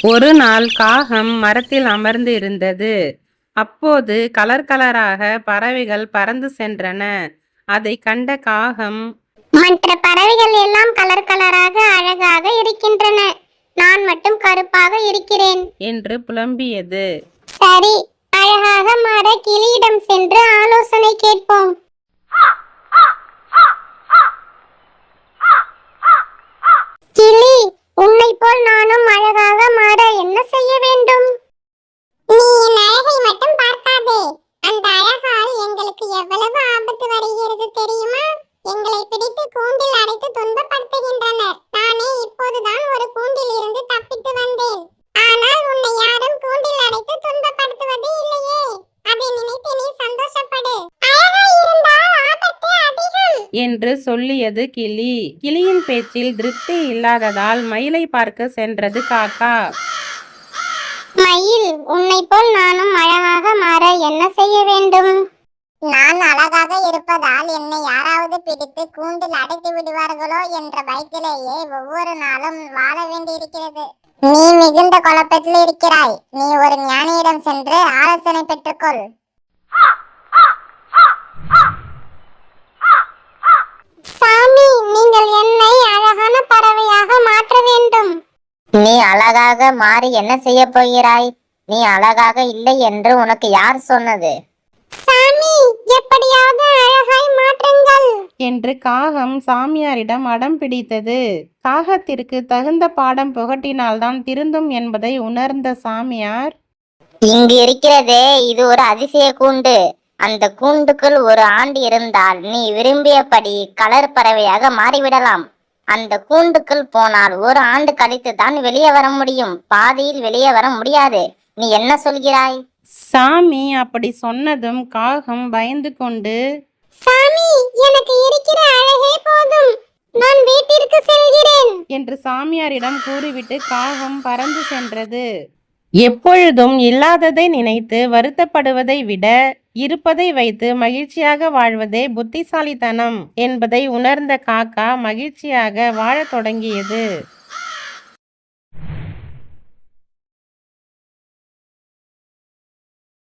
ஒரு நாள் காகம் மரத்தில் அமர்ந்து இருந்தது. அப்போது கலர் கலராக பறவைகள் பறந்து சென்றன. அதை கண்ட காகம், மற்ற பறவைகள் எல்லாம் கலர் கலராக அழகாக இருக்கின்றன, நான் மட்டும் கருப்பாக இருக்கிறேன் என்று புலம்பியது. சரி, அழகாக மாற கிளியிடம் சென்று ஆலோசனை கேட்போம். கிளி, உன்னை போல் நானும் அழகாக மாற என்ன செய்ய வேண்டும்? நீ என் அழகை மட்டும் பார்க்காதே, அந்த அழகால் எங்களுக்கு எவ்வளவு ஆபத்து வருகிறது தெரியுமா? எங்களை பிடித்து கூண்டில் அடைத்து துன்பப்படுத்துகின்றனர். நானே இப்போதுதான் ஒரு கூண்டில் இருந்து தப்பித்து வந்தேன். ஆனால் உன்னை யாரும் கூண்டில் அடைத்து துன்பப்படுத்துவதே இல்லையே. அதை நினைத்து நீ சந்தோஷப்படு. அழகாய் இருந்தால் ஆபத்து அதிகம் என்று சொல்லியது கிளி. கிளியின் பேச்சில் திருப்தி இல்லாததால் மயிலை பார்க்க சென்றது காக்கா. மயில், உன்னை போல் நானும் அழகாக மாற என்ன செய்ய வேண்டும்? நான் அழகாக இருப்பதால் என்னை யாராவது பிடித்து கூண்டில் அடைத்து விடுவார்களோ என்ற பயத்திலேயே ஒவ்வொரு நாளும் வாழ வேண்டியிருக்கிறது. நீ மிகுந்த குழப்பத்தில் இருக்கிறாய். நீ ஒரு ஞானியிடம் சென்று ஆலோசனை பெற்றுக்கொள். சாமி, நீங்கள் என்னை அழகான பறவையாக மாற்ற வேண்டும். நீ அழகாக மாறி என்ன செய்ய போகிறாய்? நீ அழகாக இல்லை என்று உனக்கு யார் சொன்னது? சாமி, எப்படியாவது அழகாய் மாற்றுங்கள் என்று காகம் சாமியாரிடம் அடம் பிடித்தது. காகத்திற்கு தகுந்த பாடம் புகட்டினால்தான் திருந்தும் என்பதை உணர்ந்த சாமியார், இங்கு இருக்கிறதே, இது ஒரு அதிசய கூண்டு. அந்த கூண்டுக்குள் ஒரு ஆண்டு இருந்தால் நீ விரும்பியபடி கலர் பறவையாக மாறிவிடலாம். அந்த கூண்டுக்குள் போனால் ஒரு ஆண்டு கழித்து தான் வெளியே வர முடியும். பாதியில் வெளியே வர முடியாது. நீ என்ன சொல்கிறாய்? சாமி அப்படி சொன்னதும் காகம் பயந்து கொண்டு, சாமி, எனக்கு இருக்கிற அழகே போதும், நான் வீட்டிற்கு செல்கிறேன் என்று சாமியாரிடம் கூறிவிட்டு காகம் பறந்து சென்றது. எப்பொழுதும் இல்லாததை நினைத்து வருத்தப்படுவதை விட இருப்பதை வைத்து மகிழ்ச்சியாக வாழ்வதே புத்திசாலித்தனம் என்பதை உணர்ந்த காக்கா மகிழ்ச்சியாக வாழத் தொடங்கியது.